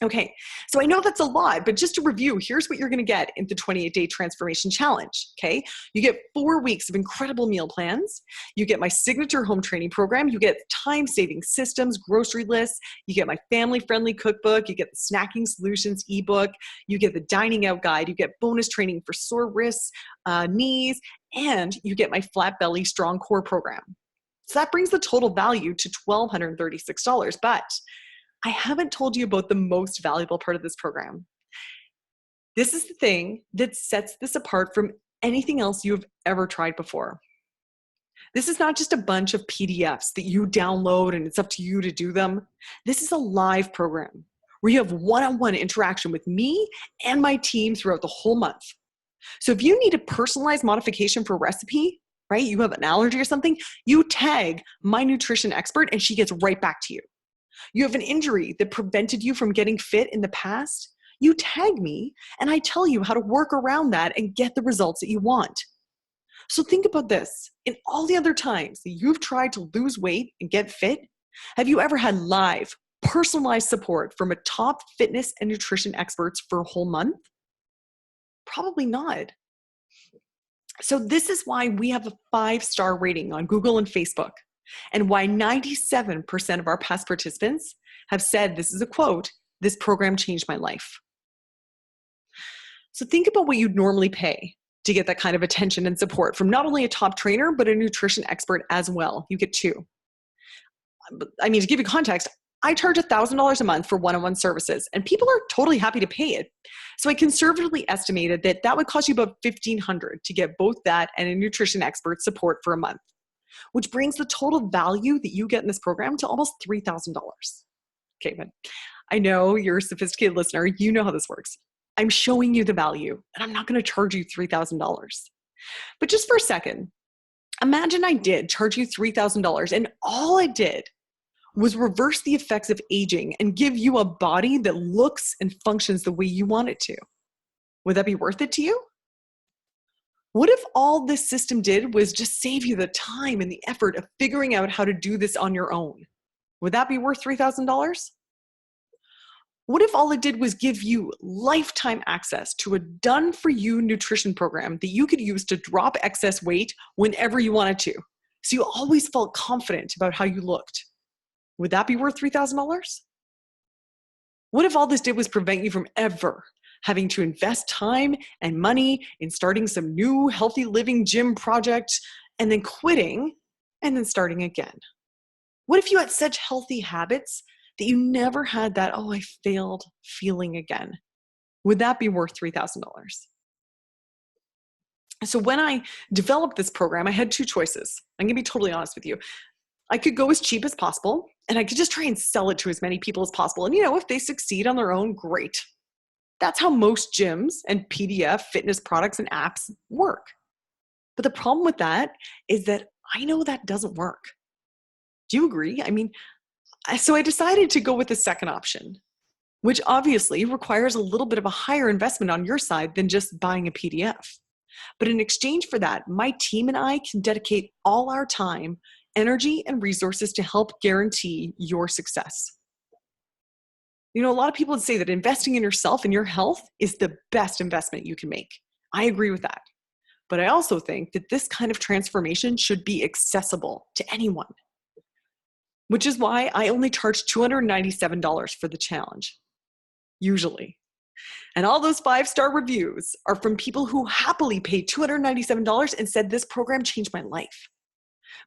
Okay, so I know that's a lot, but just to review, here's what you're going to get in the 28-day transformation challenge, okay? You get 4 weeks of incredible meal plans. You get my signature home training program. You get time-saving systems, grocery lists. You get my family-friendly cookbook. You get the snacking solutions ebook. You get the dining out guide. You get bonus training for sore wrists, knees, and you get my flat belly strong core program. So that brings the total value to $1,236, but I haven't told you about the most valuable part of this program. This is the thing that sets this apart from anything else you've ever tried before. This is not just a bunch of PDFs that you download and it's up to you to do them. This is a live program where you have one-on-one interaction with me and my team throughout the whole month. So if you need a personalized modification for a recipe, right, you have an allergy or something, you tag my nutrition expert and she gets right back to you. You have an injury that prevented you from getting fit in the past, you tag me and I tell you how to work around that and get the results that you want. So think about this. In all the other times that you've tried to lose weight and get fit, have you ever had live, personalized support from a top fitness and nutrition experts for a whole month? Probably not. So this is why we have a 5-star rating on Google and Facebook, and why 97% of our past participants have said, this is a quote, "This program changed my life." So think about what you'd normally pay to get that kind of attention and support from not only a top trainer, but a nutrition expert as well. You get 2. I mean, to give you context, I charge $1,000 a month for one-on-one services, and people are totally happy to pay it. So I conservatively estimated that that would cost you about $1,500 to get both that and a nutrition expert support for a month, which brings the total value that you get in this program to almost $3,000. Okay, but I know you're a sophisticated listener. You know how this works. I'm showing you the value, and I'm not going to charge you $3,000. But just for a second, imagine I did charge you $3,000, and all I did was reverse the effects of aging and give you a body that looks and functions the way you want it to. Would that be worth it to you? What if all this system did was just save you the time and the effort of figuring out how to do this on your own? Would that be worth $3,000? What if all it did was give you lifetime access to a done-for-you nutrition program that you could use to drop excess weight whenever you wanted to, so you always felt confident about how you looked? Would that be worth $3,000? What if all this did was prevent you from ever having to invest time and money in starting some new healthy living gym project and then quitting and then starting again? What if you had such healthy habits that you never had that, oh, I failed feeling again? Would that be worth $3,000? So when I developed this program, I had two choices. I'm going to be totally honest with you. I could go as cheap as possible, and I could just try and sell it to as many people as possible. And if they succeed on their own, great. That's how most gyms and PDF fitness products and apps work. But the problem with that is that I know that doesn't work. Do you agree? So I decided to go with the second option, which obviously requires a little bit of a higher investment on your side than just buying a PDF. But in exchange for that, my team and I can dedicate all our time, energy, and resources to help guarantee your success. A lot of people would say that investing in yourself and your health is the best investment you can make. I agree with that. But I also think that this kind of transformation should be accessible to anyone, which is why I only charge $297 for the challenge, usually. And all those 5-star reviews are from people who happily paid $297 and said, this program changed my life.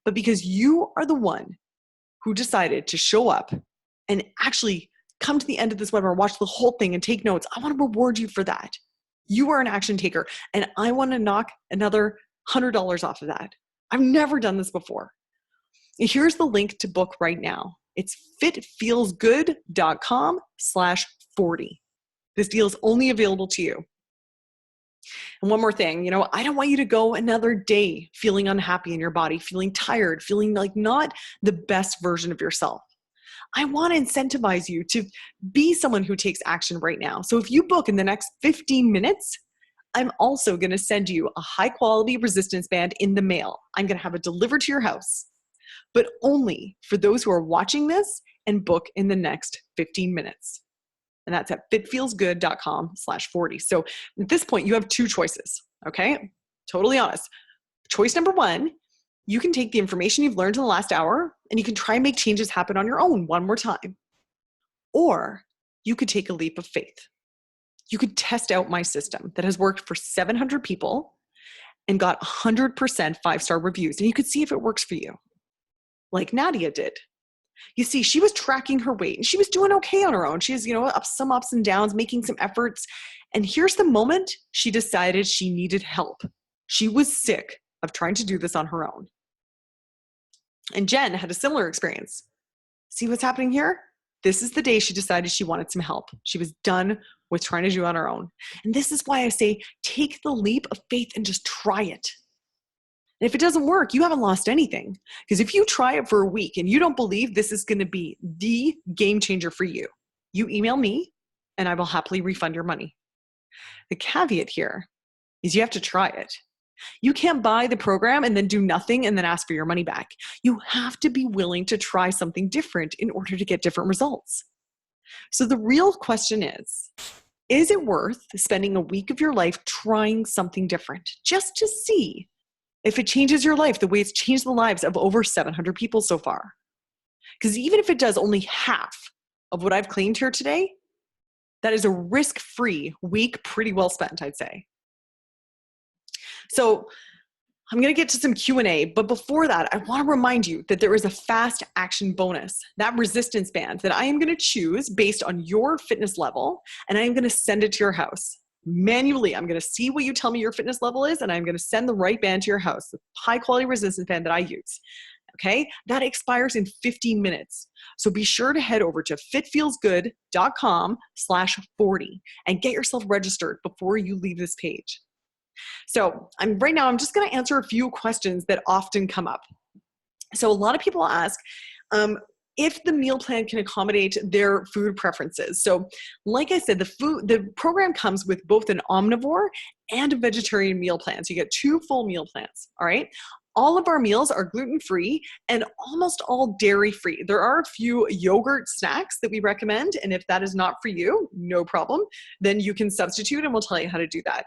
But because you are the one who decided to show up and actually come to the end of this webinar, watch the whole thing and take notes, I want to reward you for that. You are an action taker, and I want to knock another $100 off of that. I've never done this before. Here's the link to book right now. It's fitfeelsgood.com/40. This deal is only available to you. And one more thing, I don't want you to go another day feeling unhappy in your body, feeling tired, feeling like not the best version of yourself. I want to incentivize you to be someone who takes action right now. So if you book in the next 15 minutes, I'm also going to send you a high quality resistance band in the mail. I'm going to have it delivered to your house, but only for those who are watching this and book in the next 15 minutes. And that's at fitfeelsgood.com/40. So at this point, you have two choices, okay? Totally honest. Choice number one, you can take the information you've learned in the last hour and you can try and make changes happen on your own one more time. Or you could take a leap of faith. You could test out my system that has worked for 700 people and got 100% 5-star reviews. And you could see if it works for you, like Nadia did. You see, she was tracking her weight and she was doing okay on her own. She has, some ups and downs, making some efforts. And here's the moment she decided she needed help. She was sick of trying to do this on her own. And Jen had a similar experience. See what's happening here? This is the day she decided she wanted some help. She was done with trying to do it on her own. And this is why I say, take the leap of faith and just try it. And if it doesn't work, you haven't lost anything. Because if you try it for a week and you don't believe this is going to be the game changer for you, you email me and I will happily refund your money. The caveat here is you have to try it. You can't buy the program and then do nothing and then ask for your money back. You have to be willing to try something different in order to get different results. So the real question is it worth spending a week of your life trying something different just to see if it changes your life the way it's changed the lives of over 700 people so far? Because even if it does only half of what I've claimed here today, that is a risk-free week pretty well spent, I'd say. So I'm going to get to some Q&A, but before that, I want to remind you that there is a fast action bonus, that resistance band that I am going to choose based on your fitness level, and I am going to send it to your house. Manually, I'm going to see what you tell me your fitness level is, and I'm going to send the right band to your house, the high quality resistance band that I use. Okay, that expires in 15 minutes. So be sure to head over to fitfeelsgood.com/40 and get yourself registered before you leave this page. So right now, I'm just going to answer a few questions that often come up. So a lot of people ask, if the meal plan can accommodate their food preferences. So like I said, the program comes with both an omnivore and a vegetarian meal plan. So you get 2 full meal plans, all right? All of our meals are gluten-free and almost all dairy-free. There are a few yogurt snacks that we recommend, and if that is not for you, no problem. Then you can substitute and we'll tell you how to do that.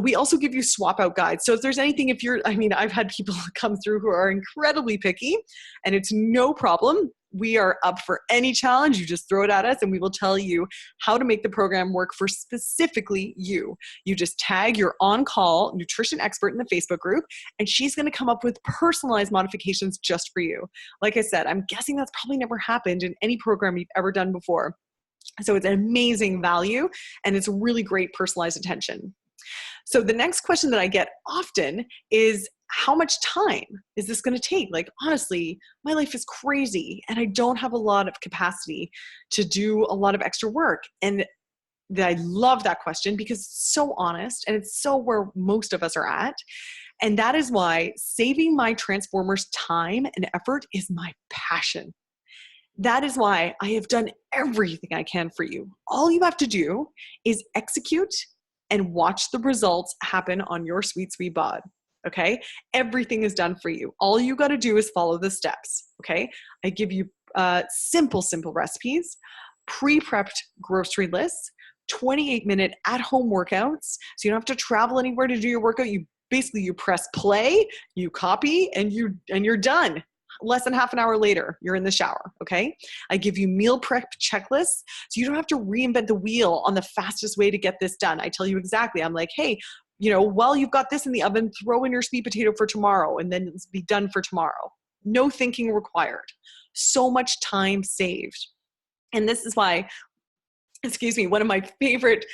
We also give you swap out guides. So if there's anything, I've had people come through who are incredibly picky and it's no problem. we are up for any challenge. You just throw it at us and we will tell you how to make the program work for specifically you. You just tag your on-call nutrition expert in the Facebook group, and she's going to come up with personalized modifications just for you. Like I said, I'm guessing that's probably never happened in any program you've ever done before. So it's an amazing value, and it's really great personalized attention. So the next question that I get often is, how much time is this going to take? Like, honestly, my life is crazy and I don't have a lot of capacity to do a lot of extra work. And I love that question because it's so honest and it's so where most of us are at. And that is why saving my Transformers time and effort is my passion. That is why I have done everything I can for you. All you have to do is execute and watch the results happen on your sweet, sweet bod. Okay? Everything is done for you. All you got to do is follow the steps. Okay? I give you simple recipes, pre-prepped grocery lists, 28-minute at-home workouts. So you don't have to travel anywhere to do your workout. You press play, you copy, and you're done. Less than half an hour later, you're in the shower, okay? I give you meal prep checklists, so you don't have to reinvent the wheel on the fastest way to get this done. I tell you exactly. I'm like, hey, while you've got this in the oven, throw in your sweet potato for tomorrow, and then it's be done for tomorrow. No thinking required. So much time saved. And this is why, one of my favorite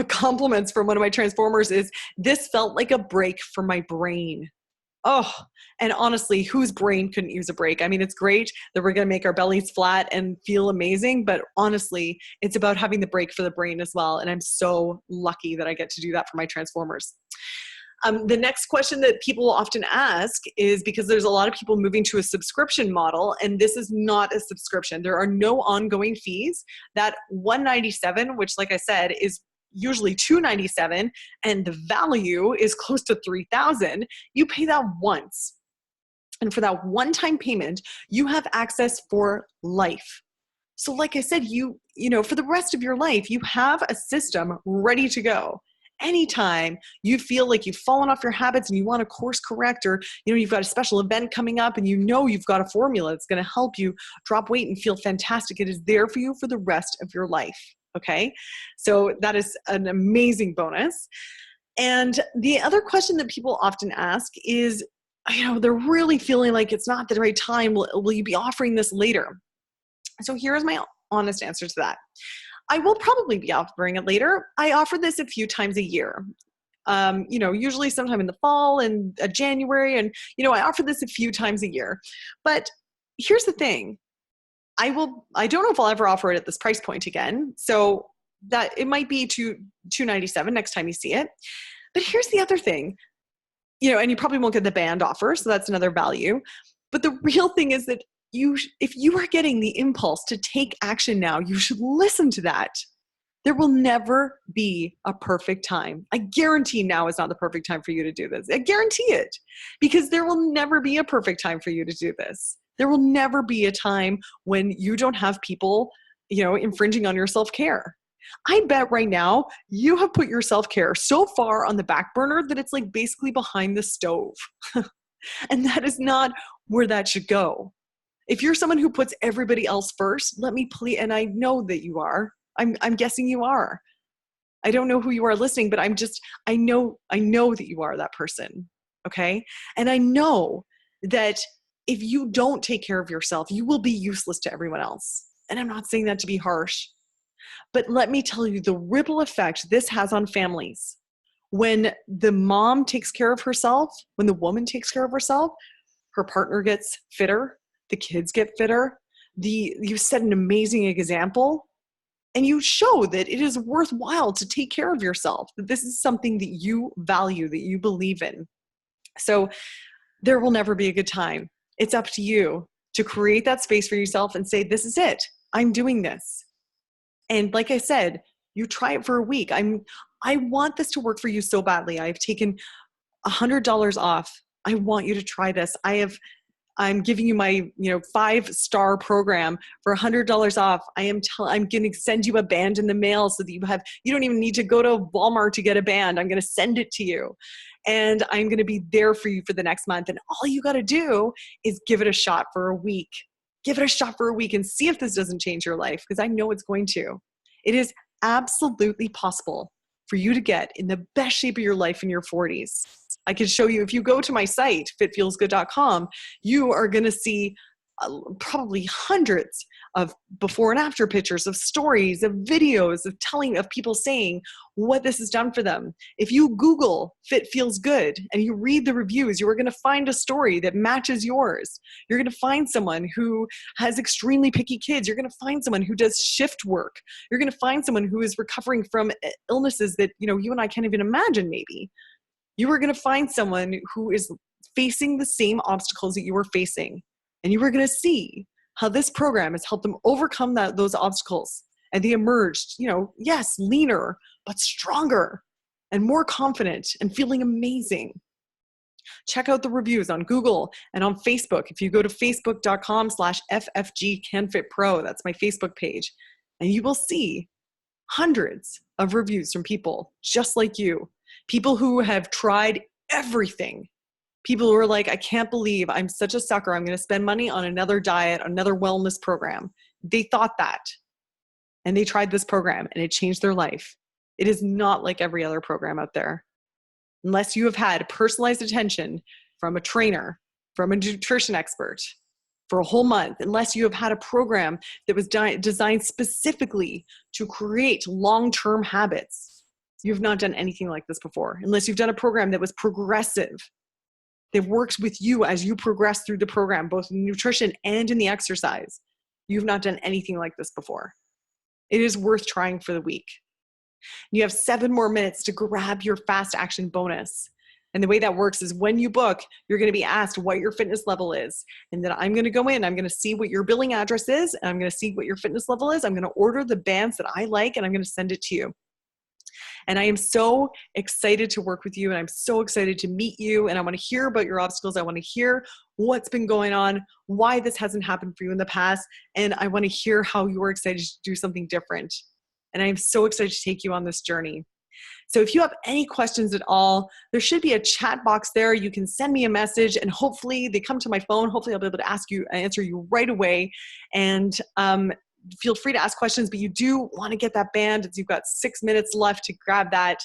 compliments from one of my Transformers is, this felt like a break for my brain. Oh, and honestly, whose brain couldn't use a break? I mean, it's great that we're going to make our bellies flat and feel amazing, but honestly, it's about having the break for the brain as well. And I'm so lucky that I get to do that for my Transformers. The next question that people often ask is, because there's a lot of people moving to a subscription model, and this is not a subscription. There are no ongoing fees. That $197, which, like I said, is usually $297, and the value is close to $3,000. You pay that once. And for that one-time payment, you have access for life. So like I said, for the rest of your life, you have a system ready to go. Anytime you feel like you've fallen off your habits and you want to course correct, or you've got a special event coming up and you've got a formula that's going to help you drop weight and feel fantastic, it is there for you for the rest of your life. Okay, so that is an amazing bonus. And the other question that people often ask is, they're really feeling like it's not the right time. Will you be offering this later? So here's my honest answer to that. I will probably be offering it later. I offer this a few times a year. Usually sometime in the fall and January. And, I offer this a few times a year. But here's the thing. I don't know if I'll ever offer it at this price point again. So that it might be $297 next time you see it. But here's the other thing, and you probably won't get the band offer. So that's another value. But the real thing is that if you are getting the impulse to take action now, you should listen to that. There will never be a perfect time. I guarantee now is not the perfect time for you to do this. I guarantee it, because there will never be a perfect time for you to do this. There will never be a time when you don't have people, infringing on your self-care. I bet right now you have put your self-care so far on the back burner that it's like basically behind the stove. And that is not where that should go. If you're someone who puts everybody else first, let me please, and I know that you are. I'm guessing you are. I don't know who you are listening, but I know that you are that person. Okay? And I know that if you don't take care of yourself, you will be useless to everyone else. And I'm not saying that to be harsh, but let me tell you the ripple effect this has on families. When the mom takes care of herself, when the woman takes care of herself, her partner gets fitter, the kids get fitter, you set an amazing example, and you show that it is worthwhile to take care of yourself, that this is something that you value, that you believe in. So there will never be a good time. It's up to you to create that space for yourself and say, this is it. I'm doing this. And like I said, you try it for a week. I want this to work for you so badly. I've taken $100 off. I want you to try this. I'm giving you my 5-star program for $100 off. I'm going to send you a band in the mail so that you don't even need to go to Walmart to get a band. I'm going to send it to you. And I'm going to be there for you for the next month. And all you got to do is give it a shot for a week. Give it a shot for a week and see if this doesn't change your life, because I know it's going to. It is absolutely possible for you to get in the best shape of your life in your 40s. I can show you, if you go to my site, fitfeelsgood.com, you are going to see probably hundreds of before and after pictures, of stories, of videos, of people saying what this has done for them. If you Google Fit Feels Good and you read the reviews, you are going to find a story that matches yours. You're going to find someone who has extremely picky kids. You're going to find someone who does shift work. You're going to find someone who is recovering from illnesses that, you and I can't even imagine maybe. You are going to find someone who is facing the same obstacles that you are facing. And you are going to see how this program has helped them overcome those obstacles. And they emerged, yes, leaner, but stronger and more confident and feeling amazing. Check out the reviews on Google and on Facebook. If you go to facebook.com/FFGCanFitPro, that's my Facebook page, and you will see hundreds of reviews from people just like you, people who have tried everything. People who are like, I can't believe I'm such a sucker. I'm going to spend money on another diet, another wellness program. They thought that. And they tried this program and it changed their life. It is not like every other program out there. Unless you have had personalized attention from a trainer, from a nutrition expert for a whole month, unless you have had a program that was designed specifically to create long-term habits, you have not done anything like this before. Unless you've done a program that was progressive, that works with you as you progress through the program, both in nutrition and in the exercise. You've not done anything like this before. It is worth trying for the week. You have 7 more minutes to grab your fast action bonus. And the way that works is when you book, you're going to be asked what your fitness level is. And then I'm going to go in, I'm going to see what your billing address is, and I'm going to see what your fitness level is. I'm going to order the bands that I like, and I'm going to send it to you. And I am so excited to work with you, and I'm so excited to meet you, and I want to hear about your obstacles. I want to hear what's been going on, why this hasn't happened for you in the past, and I want to hear how you're excited to do something different. And I am so excited to take you on this journey. So if you have any questions at all, there should be a chat box there. You can send me a message, and hopefully they come to my phone. Hopefully I'll be able to answer you right away. And feel free to ask questions, but you do want to get that band. You've got 6 minutes left to grab that.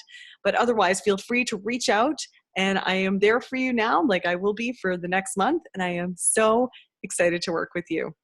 But otherwise, feel free to reach out, and I am there for you now, like I will be for the next month. And I am so excited to work with you.